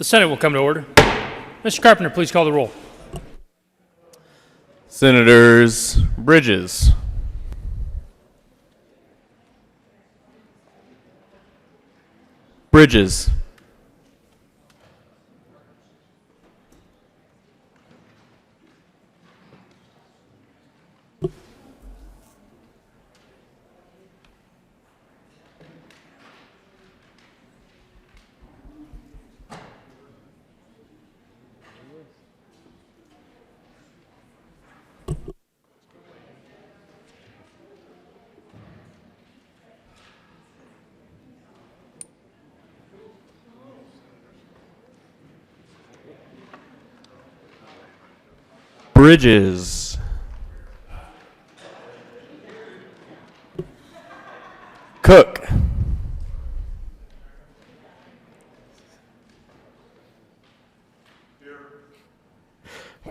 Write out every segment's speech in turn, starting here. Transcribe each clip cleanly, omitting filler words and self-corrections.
Senate will come to order. Mr. Carpenter, please call the roll. Senators Bridges, Bridges, Bridges, Cook,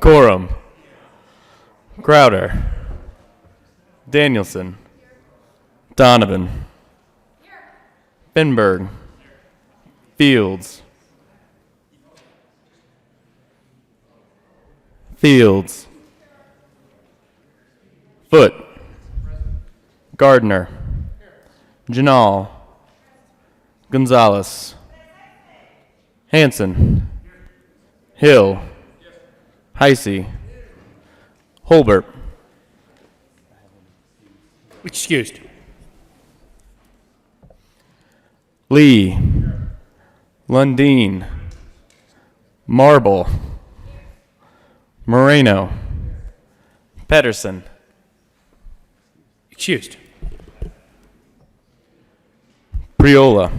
Corum, Crowder, Danielson, Donovan, Finberg, Fields, Foote, Gardner, Janal, Gonzalez, Hanson, Hill, Heisey, Holbert. Excused. Lee, Lundeen, Marble, Moreno, Pedersen, Excused. Priola,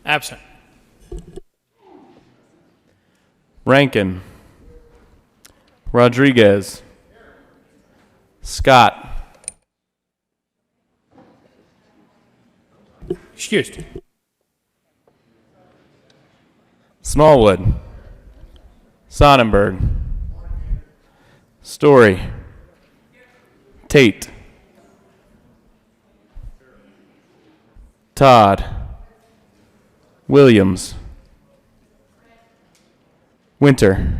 Absent. Rankin, Rodriguez, Scott, Excused. Smallwood, Sonnenberg, Story, Tate, Todd, Williams, Winter,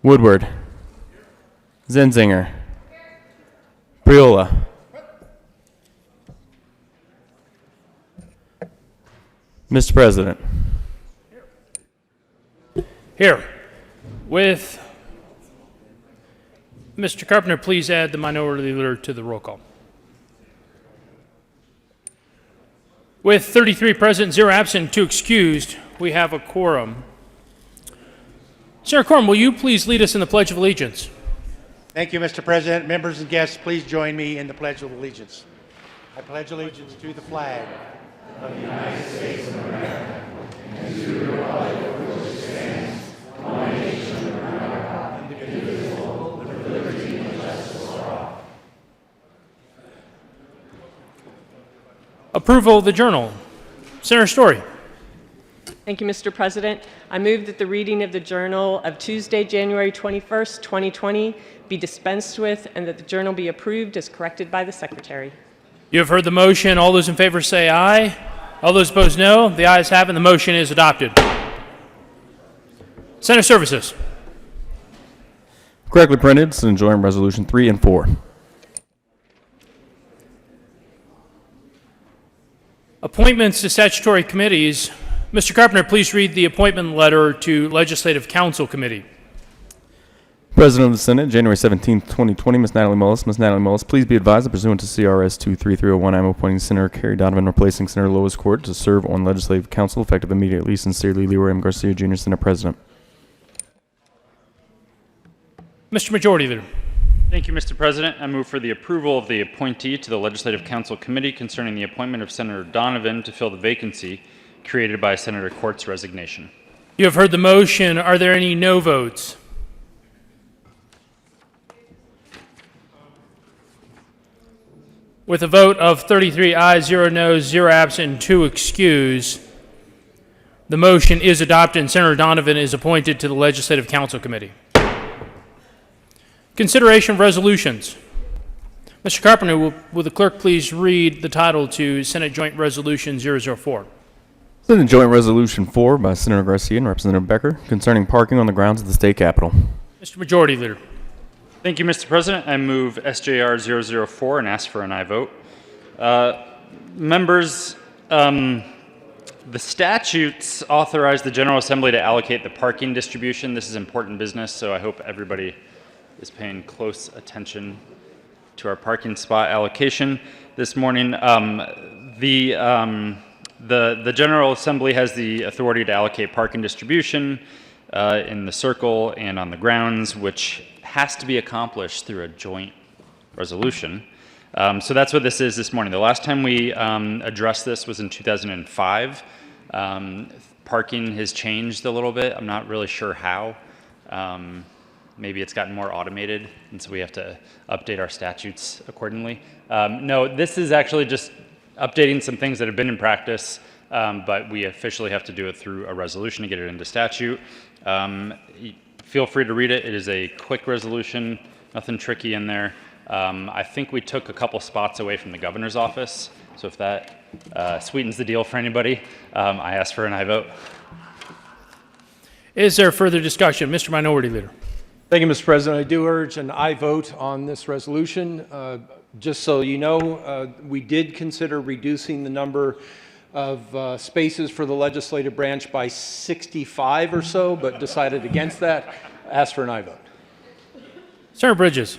Woodward, Zenzinger, Priola, Mr. President. Here. With Mr. Carpenter, please add the minority leader to the roll call. With 33 present, 0 absent, 2 excused, we have a quorum. Senator Quorum, will you please lead us in the Pledge of Allegiance? Thank you, Mr. President. Members and guests, please join me in the Pledge of Allegiance. I pledge allegiance to the flag of the United States of America and to the republic for which it stands, one nation under God, indivisible, with liberty and justice for all. Approval of the Journal. Senator Story. Thank you, Mr. President. I move that the reading of the Journal of Tuesday, January 21st, 2020 be dispensed with and that the Journal be approved as corrected by the Secretary. You have heard the motion. All those in favor say aye. All those opposed, no. The ayes have it. The motion is adopted. Senate Services. Correctly printed, Senate Joint Resolution 3 and 4. Appointments to statutory committees. Mr. Carpenter, please read the appointment letter to Legislative Council Committee. President of the Senate, January 17, 2020, Ms. Natalie Mullis. Ms. Natalie Mullis, please be advised that pursuant to CRS 23301, I'm appointing Senator Carrie Donovan, replacing Senator Lois Court, to serve on Legislative Council effective immediately. Sincerely, Leroy M. Garcia, Jr., Senate President. Mr. Majority Leader. Thank you, Mr. President. I move for the approval of the appointee to the Legislative Council Committee concerning the appointment of Senator Donovan to fill the vacancy created by Senator Court's resignation. You have heard the motion. Are there any no votes? With a vote of 33 ayes, 0 noes, 0 absent, and 2 excused, the motion is adopted and Senator Donovan is appointed to the Legislative Council Committee. Consideration of resolutions. Mr. Carpenter, will the clerk please read the title to Senate Joint Resolution 004? Senate Joint Resolution 4 by Senator Garcia and Representative Becker concerning parking on the grounds of the state capitol. Mr. Majority Leader. Thank you, Mr. President. I move SJR 004 and ask for an aye vote. Members, the statutes authorize the General Assembly to allocate the parking distribution. This is important business, so I hope everybody is paying close attention to our parking spot allocation this morning. The General Assembly has the authority to allocate parking distribution in the circle and on the grounds, which has to be accomplished through a joint resolution. So that's what this is this morning. The last time we addressed this was in 2005. Parking has changed a little bit. I'm not really sure how. Maybe it's gotten more automated, and so we have to update our statutes accordingly. No, this is actually just updating some things that have been in practice, but we officially have to do it through a resolution to get it into statute. Feel free to read it. It is a quick resolution, nothing tricky in there. I think we took a couple spots away from the governor's office, so if that sweetens the deal for anybody, I ask for an aye vote. Is there further discussion? Mr. Minority Leader. Thank you, Mr. President. I do urge an aye vote on this resolution. Just so you know, we did consider reducing the number of spaces for the legislative branch by 65 or so, but decided against that. Ask for an aye vote. Senator Bridges.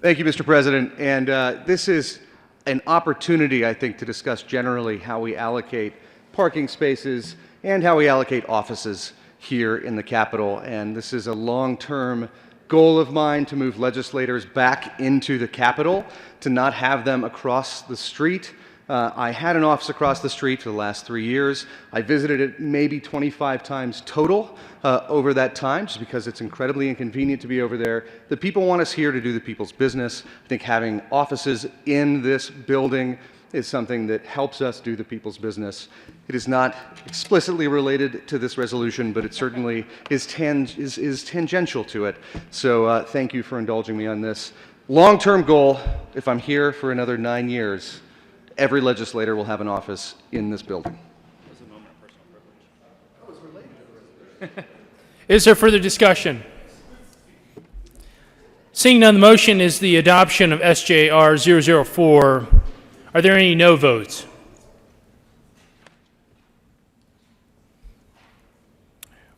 Thank you, Mr. President. And this is an opportunity, I think, to discuss generally how we allocate parking spaces and how we allocate offices here in the Capitol. And this is a long-term goal of mine to move legislators back into the Capitol, to not have them across the street. I had an office across the street for the last 3 years. I visited it maybe 25 times total over that time, just because it's incredibly inconvenient to be over there. The people want us here to do the people's business. I think having offices in this building is something that helps us do the people's business. It is not explicitly related to this resolution, but it certainly is tangential to it. So thank you for indulging me on this. Long-term goal, if I'm here for another 9 years, every legislator will have an office in this building. Is there further discussion? Seeing none, the motion is the adoption of SJR 004. Are there any no votes?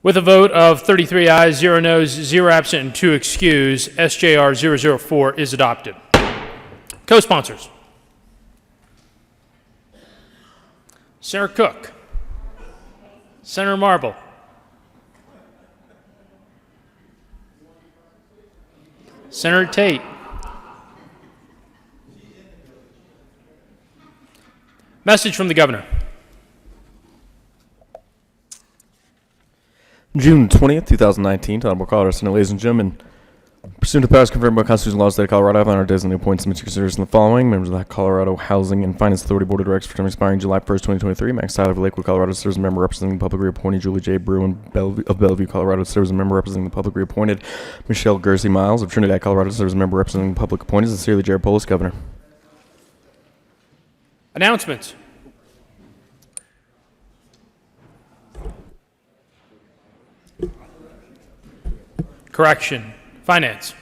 With a vote of 33 ayes, 0 noes, 0 absent, and 2 excused, SJR 004 is adopted. Co-sponsors. Senator Cook. Senator Marble. Senator Tate. Message from the governor. June 20th, 2019, to Honorable Colorado Senate, ladies and gentlemen. Pursuant to powers confirmed by Constitution and laws of the state of Colorado, I have honor designated appointed submit to consideration the following members of the Colorado Housing and Finance Authority Board of Directors for term expiring July 1st, 2023. Max Tyler of Lakewood, Colorado, serves as a member representing the public reappointed. Julie J. Bruin of Bellevue, Colorado, serves as a member representing the public reappointed. Michelle Gersey Miles of Trinidad, Colorado, serves as a member representing the public appointed. Sincerely, Jared Polis, Governor. Announcements. Correction. Finance.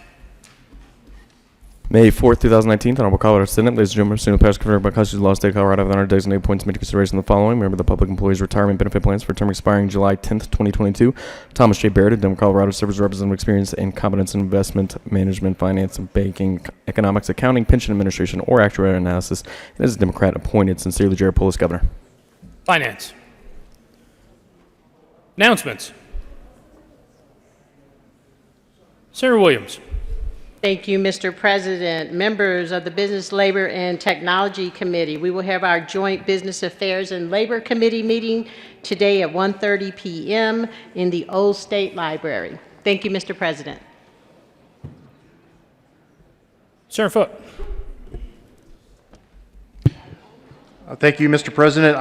May 4th, 2019, to Honorable Colorado Senate, ladies and gentlemen, pursuant to powers confirmed by Constitution and laws of the state of Colorado, I have honor designated appointed submit to consideration the following member of the Public Employees Retirement Benefit Plans for term expiring July 10th, 2022. Thomas J. Barrett of Denver, Colorado, serves as representative experience and competence in investment management, finance, and banking, economics, accounting, pension administration, or actuarial analysis, and is a Democrat appointed. Sincerely, Jared Polis, Governor. Finance. Announcements. Senator Williams. Thank you, Mr. President. Members of the Business, Labor, and Technology Committee, we will have our joint Business Affairs and Labor Committee meeting today at 1:30 p.m. in the Old State Library. Thank you, Mr. President. Senator Foote. Thank you, Mr. President.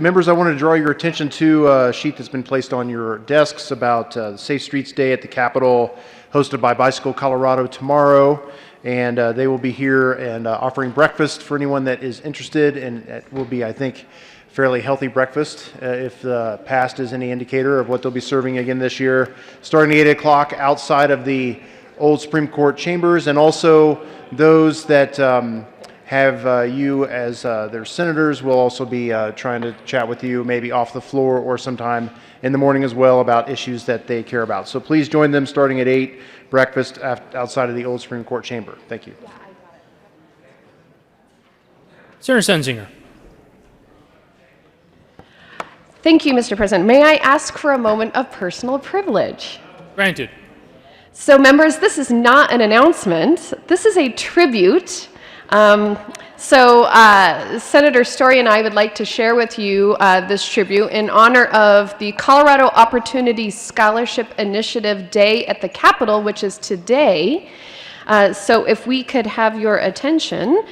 Members, I wanted to draw your attention to a sheet that's been placed on your desks about the Safe Streets Day at the Capitol, hosted by Bicycle Colorado tomorrow. And they will be here and offering breakfast for anyone that is interested. And it will be, I think, fairly healthy breakfast, if the past is any indicator of what they'll be serving again this year, starting at 8 o'clock outside of the old Supreme Court chambers, and also those that have you as their senators will also be trying to chat with you, maybe off the floor or sometime in the morning as well, about issues that they care about. So please join them starting at 8, breakfast outside of the old Supreme Court chamber. Thank you. Senator Senzinger. Thank you, Mr. President. May I ask for a moment of personal privilege? Granted. So, members, this is not an announcement. This is a tribute. Senator Story and I would like to share with you this tribute in honor of the Colorado Opportunity Scholarship Initiative Day at the Capitol, which is today. So if we could have your attention.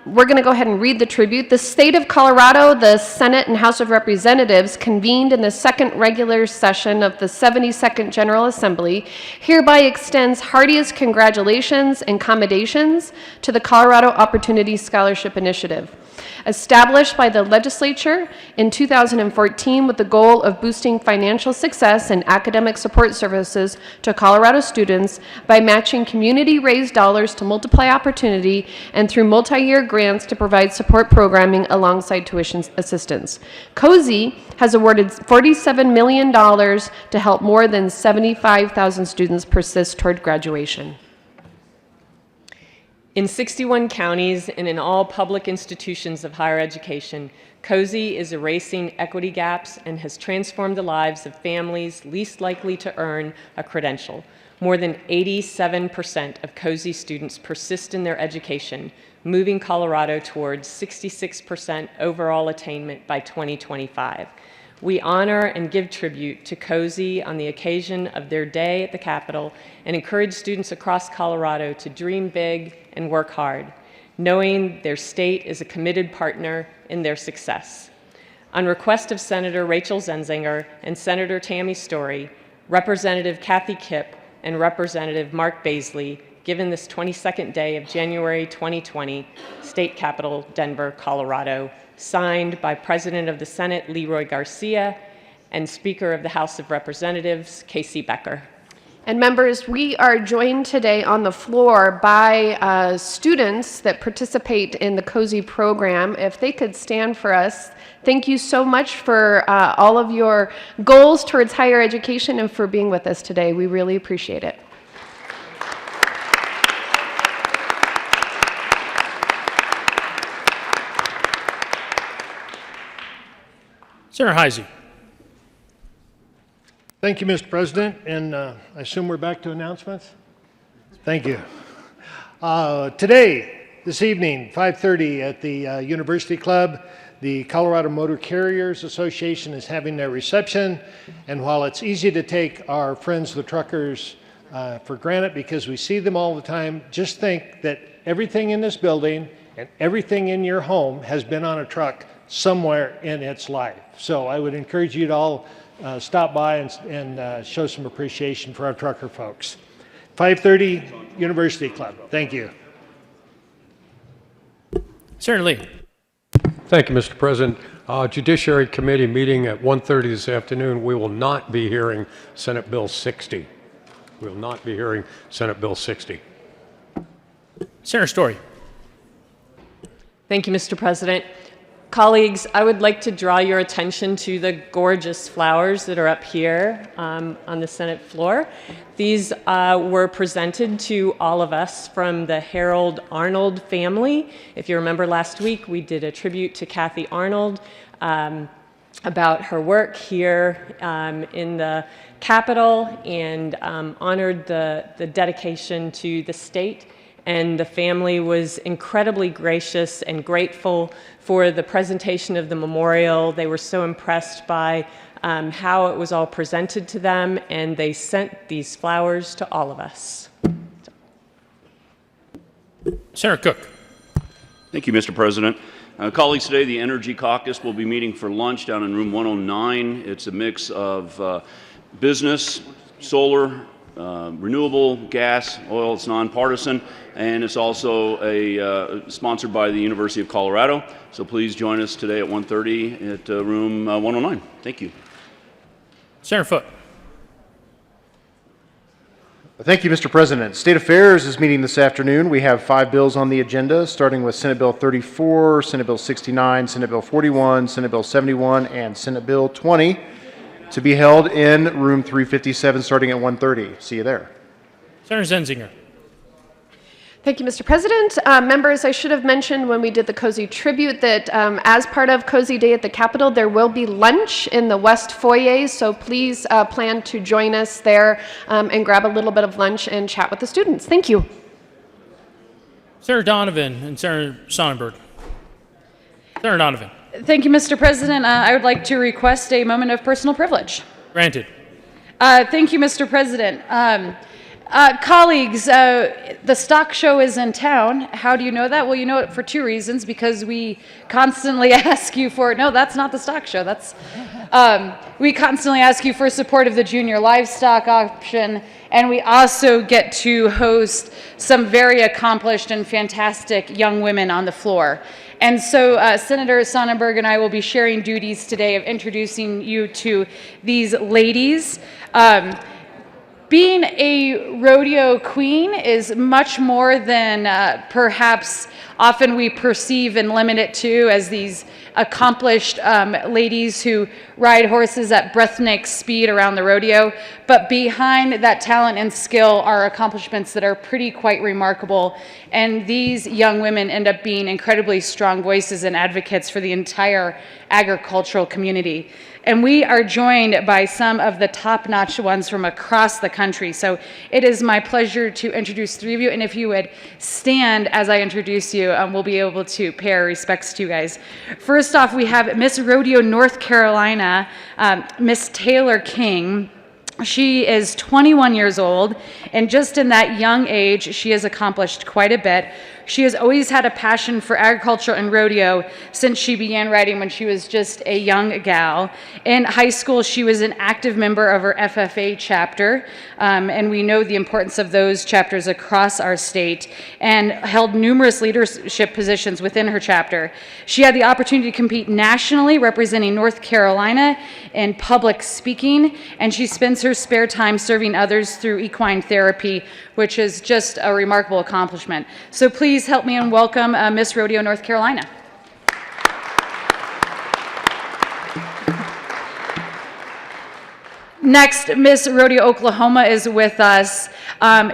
We're going to go ahead and read the tribute. The state of Colorado, the Senate and House of Representatives convened in the second regular session of the 72nd General Assembly hereby extends heartiest congratulations and commendations to the Colorado Opportunity Scholarship Initiative. Established by the legislature in 2014 with the goal of boosting financial success and academic support services to Colorado students by matching community-raised dollars to multiply opportunity and through multi-year grants to provide support programming alongside tuition assistance. COSI has awarded $47 million to help more than 75,000 students persist toward graduation. In 61 counties and in all public institutions of higher education, COSI is erasing equity gaps and has transformed the lives of families least likely to earn a credential. More than 87% of COSI students persist in their education, moving Colorado towards 66% overall attainment by 2025. We honor and give tribute to COSI on the occasion of their day at the Capitol and encourage students across Colorado to dream big and work hard, knowing their state is a committed partner in their success. On request of Senator Rachel Zenzinger and Senator Tammy Story, Representative Kathy Kipp and Representative Mark Baisley, given this 22nd day of January 2020, State Capitol, Denver, Colorado, signed by President of the Senate Leroy Garcia and Speaker of the House of Representatives Casey Becker. And members, we are joined today on the floor by students that participate in the COSI program. If they could stand for us. Thank you so much for all of your goals towards higher education and for being with us today. We really appreciate it. Senator Heisey. Thank you, Mr. President, and I assume we're back to announcements? Thank you. This evening, 5:30 at the University Club, the Colorado Motor Carriers Association is having their reception, and while it's easy to take our friends the truckers for granted because we see them all the time, just think that everything in this building and everything in your home has been on a truck somewhere in its life. So I would encourage you to all stop by and show some appreciation for our trucker folks. 5:30 University Club. Thank you. Senator Lee. Thank you, Mr. President. Judiciary Committee meeting at 1:30 this afternoon. We will not be hearing Senate Bill 60. We will not be hearing Senate Bill 60. Senator Story. Thank you, Mr. President. Colleagues, I would like to draw your attention to the gorgeous flowers that are up here on the Senate floor. These were presented to all of us from the Harold Arnold family. If you remember last week, we did a tribute to Kathy Arnold about her work here in the Capitol and honored the dedication to the state. And the family was incredibly gracious and grateful for the presentation of the memorial. They were so impressed by how it was all presented to them, and they sent these flowers to all of us. Senator Cook. Thank you, Mr. President. Colleagues, today the Energy Caucus will be meeting for lunch down in room 109. It's a mix of business, solar, renewable, gas, oil. It's nonpartisan, and it's also sponsored by the University of Colorado. So please join us today at 1:30 at room 109. Thank you. Senator Foote. Thank you, Mr. President. State Affairs is meeting this afternoon. We have 5 bills on the agenda, starting with Senate Bill 34, Senate Bill 69, Senate Bill 41, Senate Bill 71, and Senate Bill 20, to be held in room 357 starting at 1:30. See you there. Senator Zenzinger. Thank you, Mr. President. Members, I should have mentioned when we did the Cozy tribute that as part of Cozy Day at the Capitol, there will be lunch in the West Foyer, so please plan to join us there and grab a little bit of lunch and chat with the students. Thank you. Senator Donovan and Senator Sonnenberg. Senator Donovan. Thank you, Mr. President. I would like to request a moment of personal privilege. Granted. Thank you, Mr. President. Colleagues, the stock show is in town. How do you know that? Well, you know it for 2 reasons, because we constantly ask you for, no, that's not the stock show. We constantly ask you for support of the junior livestock auction, and we also get to host some very accomplished and fantastic young women on the floor. And so Senator Sonnenberg and I will be sharing duties today of introducing you to these ladies. Being a rodeo queen is much more than perhaps often we perceive and limit it to, as these accomplished ladies who ride horses at breathtaking speed around the rodeo. But behind that talent and skill are accomplishments that are quite remarkable. And these young women end up being incredibly strong voices and advocates for the entire agricultural community. And we are joined by some of the top-notch ones from across the country. So it is my pleasure to introduce 3 of you. And if you would stand as I introduce you, we'll be able to pay our respects to you guys. First off, we have Miss Rodeo North Carolina, Miss Taylor King. She is 21 years old, and just in that young age, she has accomplished quite a bit. She has always had a passion for agriculture and rodeo since she began riding when she was just a young gal. In high school, she was an active member of her FFA chapter, and we know the importance of those chapters across our state, and held numerous leadership positions within her chapter. She had the opportunity to compete nationally, representing North Carolina in public speaking, and she spends her spare time serving others through equine therapy, which is just a remarkable accomplishment. So please help me and welcome Miss Rodeo North Carolina. Next, Miss Rodeo Oklahoma is with us.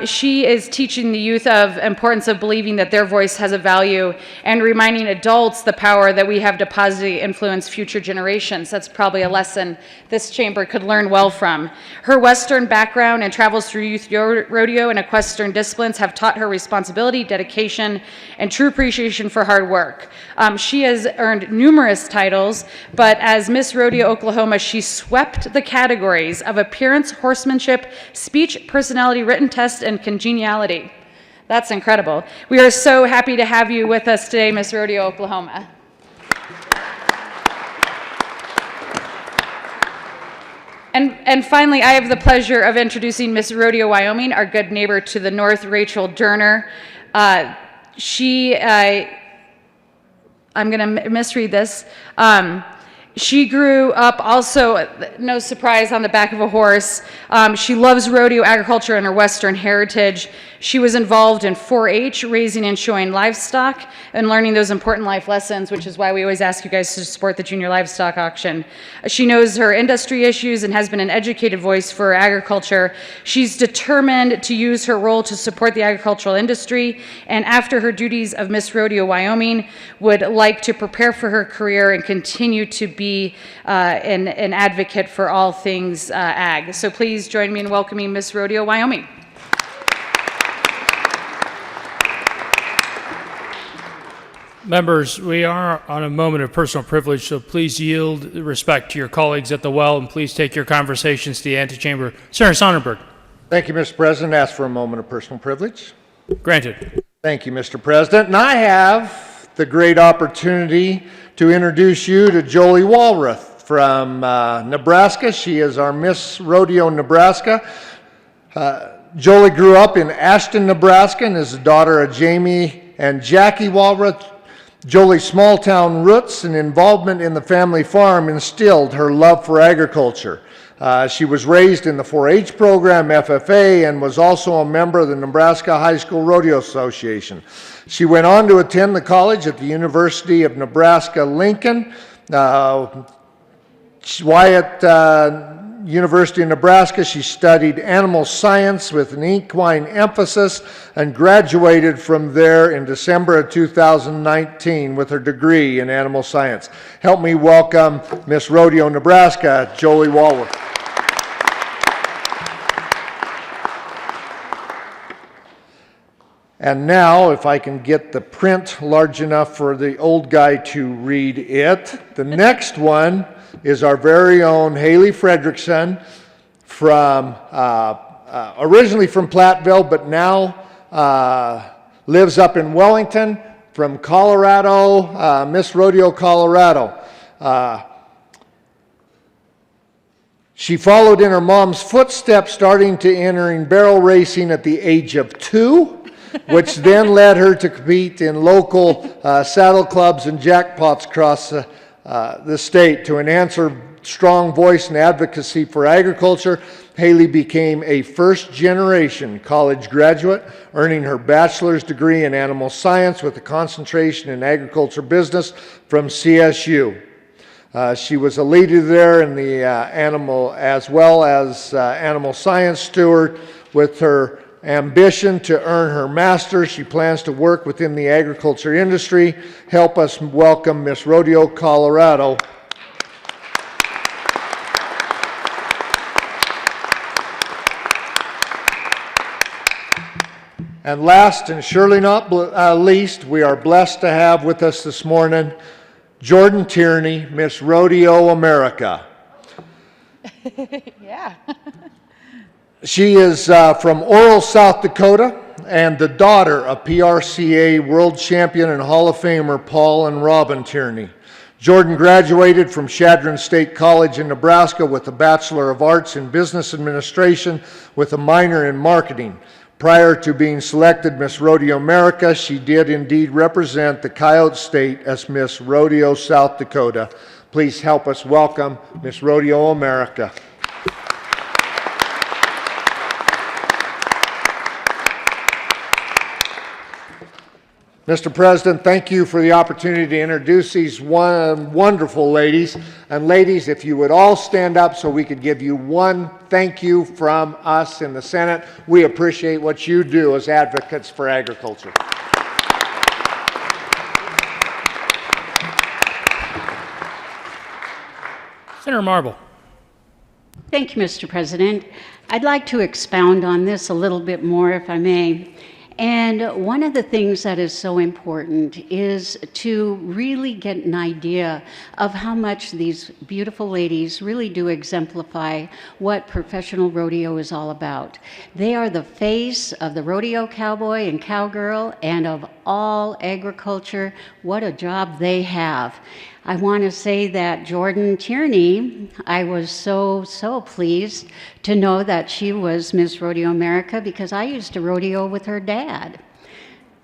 She is teaching the youth of importance of believing that their voice has a value, and reminding adults the power that we have to positively influence future generations. That's probably a lesson this chamber could learn well from. Her Western background and travels through youth rodeo and equestrian disciplines have taught her responsibility, dedication, and true appreciation for hard work. She has earned numerous titles, but as Miss Rodeo Oklahoma, she swept the categories of appearance, horsemanship, speech, personality, written test, and congeniality. That's incredible. We are so happy to have you with us today, Miss Rodeo Oklahoma. And finally, I have the pleasure of introducing Miss Rodeo Wyoming, our good neighbor to the north, Rachel Durner. I'm going to misread this. She grew up also, no surprise, on the back of a horse. She loves rodeo, agriculture, and her Western heritage. She was involved in 4-H, raising and showing livestock, and learning those important life lessons, which is why we always ask you guys to support the junior livestock auction. She knows her industry issues and has been an educated voice for agriculture. She's determined to use her role to support the agricultural industry, and after her duties of Miss Rodeo Wyoming, would like to prepare for her career and continue to be an advocate for all things ag. So please join me in welcoming Miss Rodeo Wyoming. Members, we are on a moment of personal privilege, so please yield respect to your colleagues at the well, and please take your conversations to the antechamber. Senator Sonnenberg. Thank you, Mr. President. Ask for a moment of personal privilege. Granted. Thank you, Mr. President. And I have the great opportunity to introduce you to Jolie Walrath from Nebraska. She is our Miss Rodeo Nebraska. Jolie grew up in Ashton, Nebraska, and is the daughter of Jamie and Jackie Walrath. Jolie's small-town roots and involvement in the family farm instilled her love for agriculture. She was raised in the 4-H program, FFA, and was also a member of the Nebraska High School Rodeo Association. She went on to attend the college at the University of Nebraska-Lincoln. Wyatt University of Nebraska, she studied animal science with an equine emphasis and graduated from there in December of 2019 with her degree in animal science. Help me welcome Miss Rodeo Nebraska, Jolie Walrath. And now, if I can get the print large enough for the old guy to read it, the next one is our very own Haley Fredrickson from, originally from Platteville, but now lives up in Wellington, from Colorado, Miss Rodeo, Colorado. She followed in her mom's footsteps, starting to entering barrel racing at the age of 2. Which then led her to compete in local saddle clubs and jackpots across the state. To enhance her strong voice and advocacy for agriculture, Haley became a first-generation college graduate, earning her bachelor's degree in animal science with a concentration in agriculture business from CSU. She was a leader there in the animal, as well as animal science steward. With her ambition to earn her master's, she plans to work within the agriculture industry. Help us welcome Miss Rodeo, Colorado. And last and surely not least, we are blessed to have with us this morning Jordan Tierney, Miss Rodeo America. Yeah. She is from Oral, South Dakota, and the daughter of PRCA World Champion and Hall of Famer Paul and Robin Tierney. Jordan graduated from Chadron State College in Nebraska with a Bachelor of Arts in Business Administration with a minor in marketing. Prior to being selected Miss Rodeo America, she did indeed represent the Coyote State as Miss Rodeo South Dakota. Please help us welcome Miss Rodeo America. Mr. President, thank you for the opportunity to introduce these wonderful ladies. And ladies, if you would all stand up so we could give you one thank you from us in the Senate. We appreciate what you do as advocates for agriculture. Senator Marble. Thank you, Mr. President. I'd like to expound on this a little bit more, if I may. And one of the things that is so important is to really get an idea of how much these beautiful ladies really do exemplify what professional rodeo is all about. They are the face of the rodeo cowboy and cowgirl and of all agriculture. What a job they have. I want to say that Jordan Tierney, I was so pleased to know that she was Miss Rodeo America because I used to rodeo with her dad.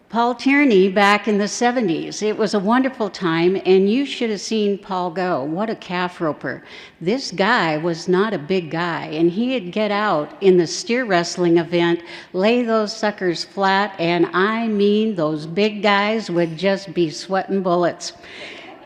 Paul Tierney back in the 70s. It was a wonderful time, and you should have seen Paul go. What a calf roper. This guy was not a big guy, and he'd get out in the steer wrestling event, lay those suckers flat, and I mean those big guys would just be sweating bullets.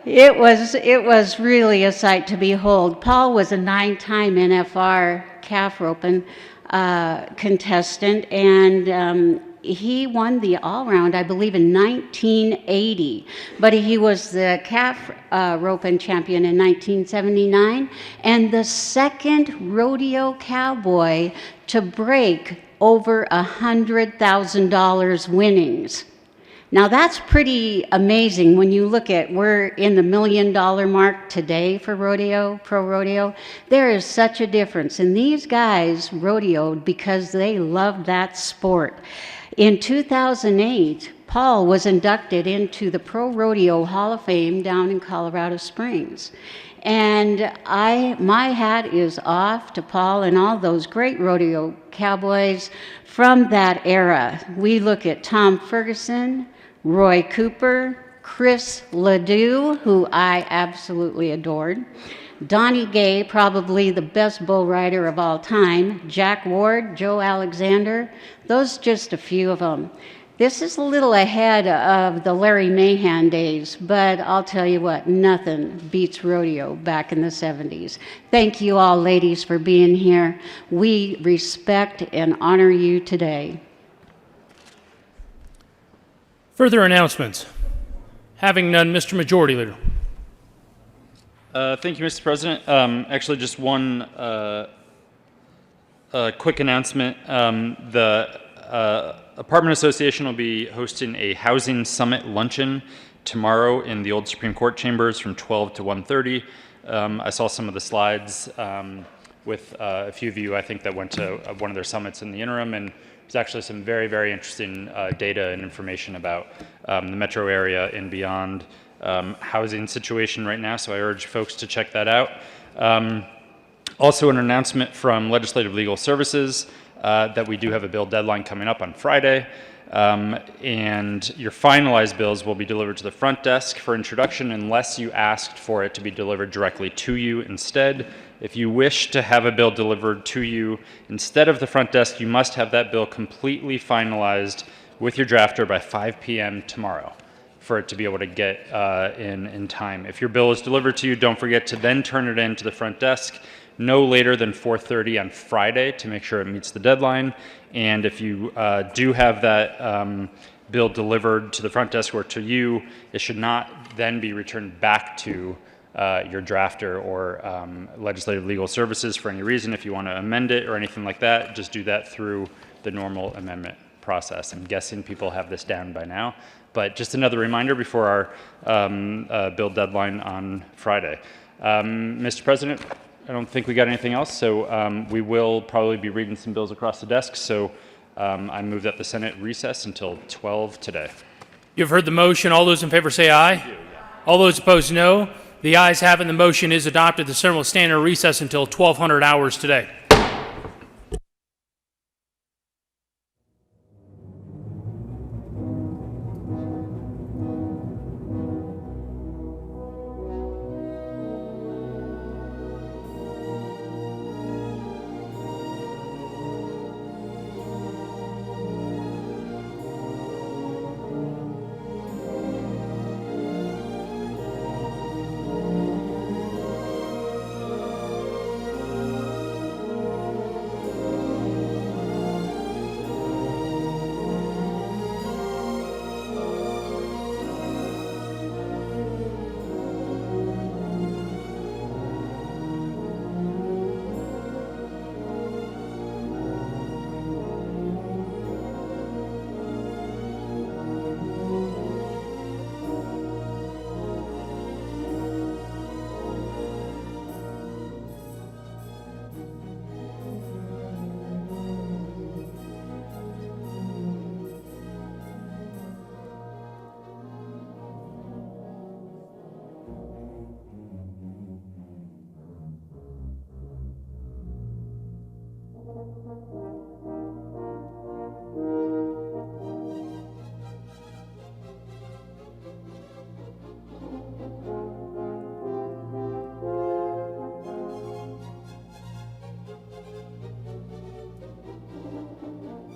It was really a sight to behold. Paul was a 9-time NFR calf roping contestant, and he won the all-round, I believe, in 1980. But he was the calf roping champion in 1979, and the second rodeo cowboy to break over $100,000 winnings. Now that's pretty amazing when you look at we're in the $1 million mark today for rodeo, pro rodeo. There is such a difference. And these guys rodeoed because they loved that sport. In 2008, Paul was inducted into the Pro Rodeo Hall of Fame down in Colorado Springs. And my hat is off to Paul and all those great rodeo cowboys from that era. We look at Tom Ferguson, Roy Cooper, Chris Ledoux, who I absolutely adored, Donnie Gay, probably the best bull rider of all time, Jack Ward, Joe Alexander, those just a few of them. This is a little ahead of the Larry Mahan days, but I'll tell you what, nothing beats rodeo back in the 70s. Thank you all, ladies, for being here. We respect and honor you today. Further announcements? Having none, Mr. Majority Leader. Thank you, Mr. President. Actually, just one quick announcement. The Apartment Association will be hosting a Housing Summit luncheon tomorrow in the old Supreme Court chambers from 12 to 1:30. I saw some of the slides with a few of you, I think, that went to one of their summits in the interim, and there's actually some very, very interesting data and information about the metro area and beyond housing situation right now, so I urge folks to check that out. Also, an announcement from Legislative Legal Services that we do have a bill deadline coming up on Friday, and your finalized bills will be delivered to the front desk for introduction unless you asked for it to be delivered directly to you instead. If you wish to have a bill delivered to you instead of the front desk, you must have that bill completely finalized with your drafter by 5 p.m. tomorrow for it to be able to get in time. If your bill is delivered to you, don't forget to then turn it in to the front desk no later than 4:30 on Friday to make sure it meets the deadline. And if you do have that bill delivered to the front desk or to you, it should not then be returned back to your drafter or Legislative Legal Services for any reason. If you want to amend it or anything like that, just do that through the normal amendment process. I'm guessing people have this down by now, but just another reminder before our bill deadline on Friday. Mr. President, I don't think we got anything else, so we will probably be reading some bills across the desk, so I move that the Senate recess until 12 today. You've heard the motion. All those in favor say aye. All those opposed, no. The ayes have it. The motion is adopted. The Senate will stand in recess until 1200 hours today.